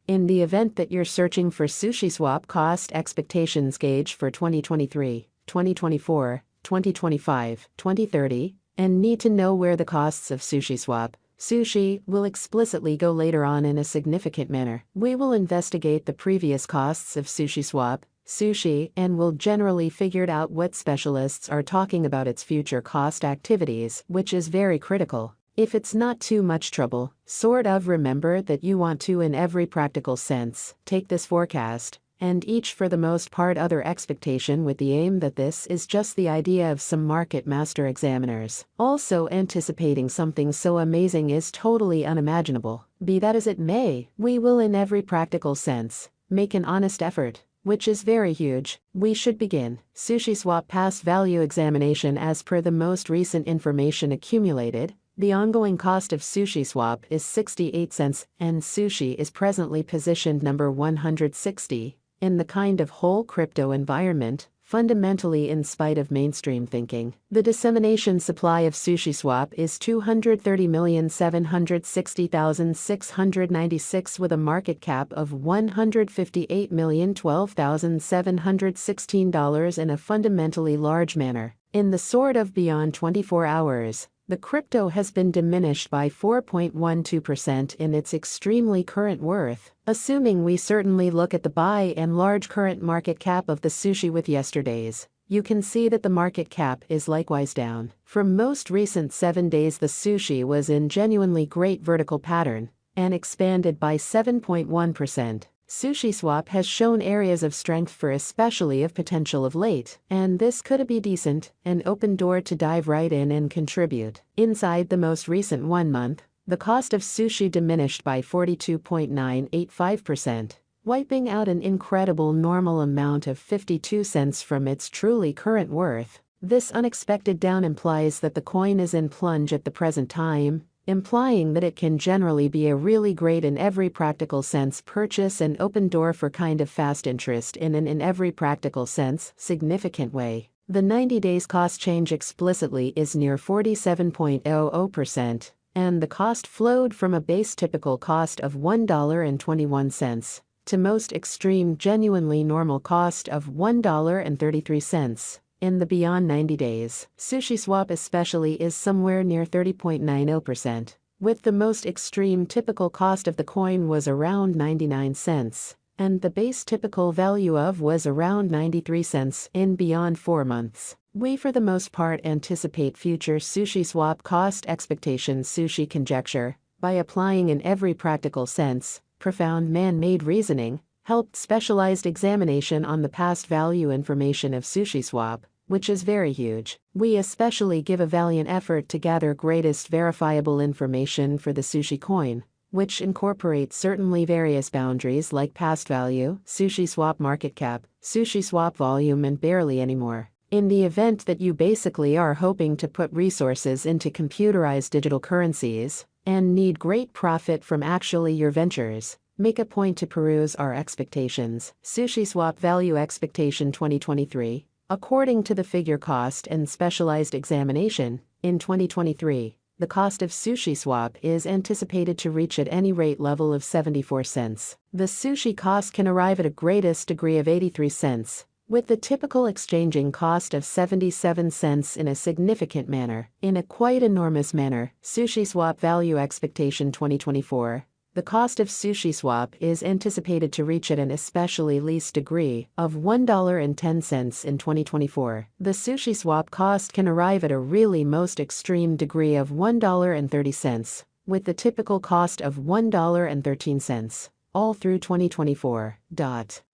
In the event that you're searching for SUSHISWAP cost expectations gauge for 2023, 2024, 2025, 2030, and need to know where the costs of SUSHISWAP, Sushi, will explicitly go later on in a significant manner, we will investigate the previous costs of SUSHISWAP, Sushi, and will generally figure out what specialists are talking about its future cost activities, which is very critical. If it's not too much trouble, sort of remember that you want to, in every practical sense, take this forecast, and each for the most part other expectation with the aim that this is just the idea of some market master examiners. Also, anticipating something so amazing is totally unimaginable. Be that as it may, we will, in every practical sense, make an honest effort, which is very huge. We should begin. SUSHISWAP past value examination. As per the most recent information accumulated, the ongoing cost of SUSHISWAP is 68 cents, and Sushi is presently positioned number 160 in the kind of whole crypto environment, fundamentally in spite of mainstream thinking. The dissemination supply of SUSHISWAP is 230,760,696 with a market cap of $158,012,716 in a fundamentally large manner. In the sort of beyond 24 hours, the crypto has been diminished by 4.12% in its extremely current worth. Assuming we certainly look at the by and large current market cap of the Sushi with yesterday's, you can see that the market cap is likewise down. For most recent 7 days, the Sushi was in genuinely great vertical pattern and expanded by 7.1%. SUSHISWAP has shown areas of strength for especially of potential of late, and this could be decent, an open door to dive right in and contribute. Inside the most recent 1 month, the cost of Sushi diminished by 42.985%, wiping out an incredible normal amount of 52 cents from its truly current worth. This unexpected down implies that the coin is in plunge at the present time, implying that it can generally be a really great in every practical sense purchase and open door for kind of fast interest in an in every practical sense significant way. The 90 days cost change explicitly is near 47.00%, and the cost flowed from a base typical cost of $1.21 to most extreme genuinely normal cost of $1.33. In the beyond 90 days, SUSHISWAP especially is somewhere near 30.90%, with the most extreme typical cost of the coin was around 99 cents, and the base typical value of was around 93 cents in beyond 4 months. We for the most part anticipate future SUSHISWAP cost expectations. Sushi conjecture, by applying in every practical sense, profound man-made reasoning, helped specialized examination on the past value information of SUSHISWAP, which is very huge. We especially give a valiant effort to gather greatest verifiable information for the Sushi coin, which incorporates certainly various boundaries like past value, SUSHISWAP market cap, SUSHISWAP volume, and barely any more. In the event that you basically are hoping to put resources into computerized digital currencies and need great profit from actually your ventures, make a point to peruse our expectations. SUSHISWAP value expectation 2023. According to the figure cost and specialized examination, in 2023, the cost of SUSHISWAP is anticipated to reach at any rate level of 74 cents. The Sushi cost can arrive at a greatest degree of 83 cents, with the typical exchanging cost of 77 cents in a significant manner. In a quite enormous manner, SUSHISWAP value expectation 2024. The cost of SUSHISWAP is anticipated to reach at an especially least degree of $1.10 in 2024. The SUSHISWAP cost can arrive at a really most extreme degree of $1.30, with the typical cost of $1.13, all through 2024.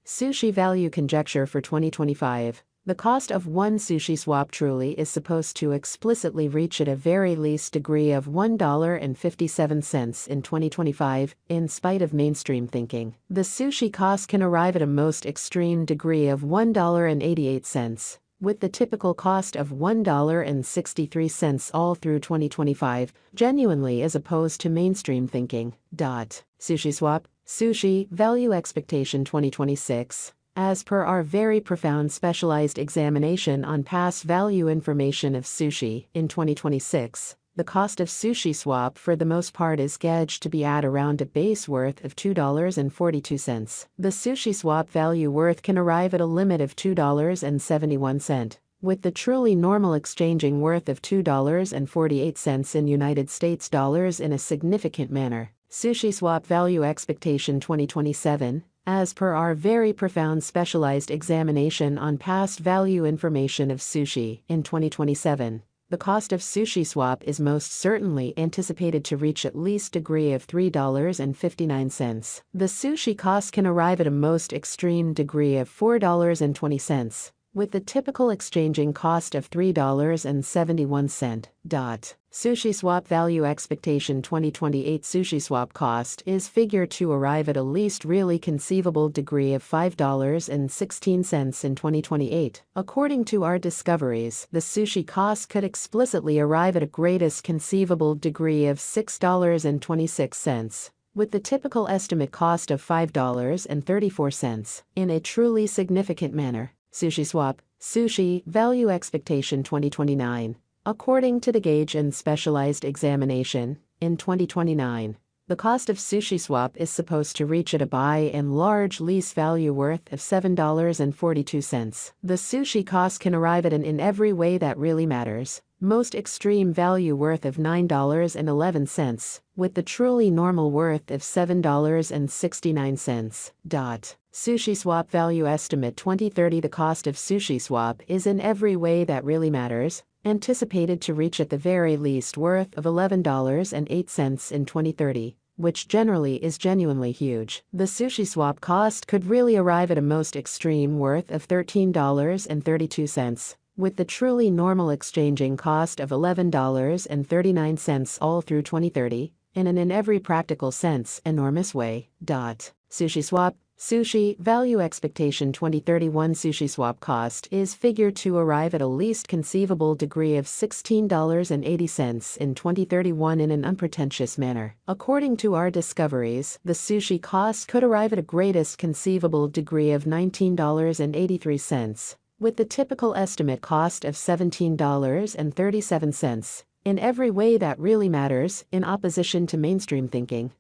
Sushi value conjecture for 2025. The cost of one SUSHISWAP truly is supposed to explicitly reach at a very least degree of $1.57 in 2025, in spite of mainstream thinking. The Sushi cost can arrive at a most extreme degree of $1.88, with the typical cost of $1.63 all through 2025, genuinely as opposed to mainstream thinking. SUSHISWAP, Sushi, value expectation 2026. As per our very profound specialized examination on past value information of Sushi in 2026, the cost of SUSHISWAP for the most part is gauged to be at around a base worth of $2.42. The SUSHISWAP value worth can arrive at a limit of $2.71, with the truly normal exchanging worth of $2.48 in United States dollars in a significant manner. SUSHISWAP value expectation 2027. As per our very profound specialized examination on past value information of sushi in 2027, the cost of SUSHISWAP is most certainly anticipated to reach at least degree of $3.59. The sushi cost can arrive at a most extreme degree of $4.20, with the typical exchanging cost of $3.71. SUSHISWAP value expectation 2028 SUSHISWAP cost is figured to arrive at a least really conceivable degree of $5.16 in 2028. According to our discoveries, the sushi cost could explicitly arrive at a greatest conceivable degree of $6.26, with the typical estimate cost of $5.34, in a truly significant manner. SUSHISWAP, sushi, value expectation 2029. According to the gauge and specialized examination, in 2029, the cost of SUSHISWAP is supposed to reach at a by and large lease value worth of $7.42. The sushi cost can arrive at an in every way that really matters, most extreme value worth of $9.11, with the truly normal worth of $7.69. SUSHISWAP value estimate 2030. The cost of SUSHISWAP is in every way that really matters, anticipated to reach at the very least worth of $11.08 in 2030, which generally is genuinely huge. The SUSHISWAP cost could really arrive at a most extreme worth of $13.32, with the truly normal exchanging cost of $11.39 all through 2030, in an in every practical sense enormous way. SUSHISWAP, sushi, value expectation 2031 SUSHISWAP cost is figured to arrive at a least conceivable degree of $16.80 in 2031 in an unpretentious manner. According to our discoveries, the sushi cost could arrive at a greatest conceivable degree of $19.83, with the typical estimate cost of $17.37, in every way that really matters, in opposition to mainstream thinking.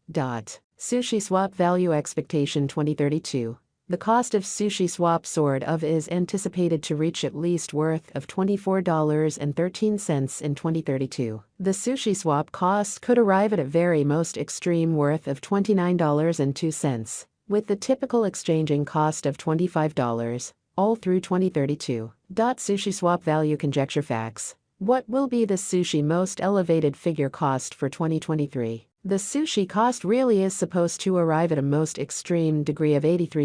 SUSHISWAP value expectation 2032. The cost of SUSHISWAP sort of is anticipated to reach at least worth of $24.13 in 2032. The SUSHISWAP cost could arrive at a very most extreme worth of $29.02, with the typical exchanging cost of $25, all through 2032. SUSHISWAP value conjecture facts. What will be the sushi most elevated figure cost for 2023? The sushi cost really is supposed to arrive at a most extreme degree of 83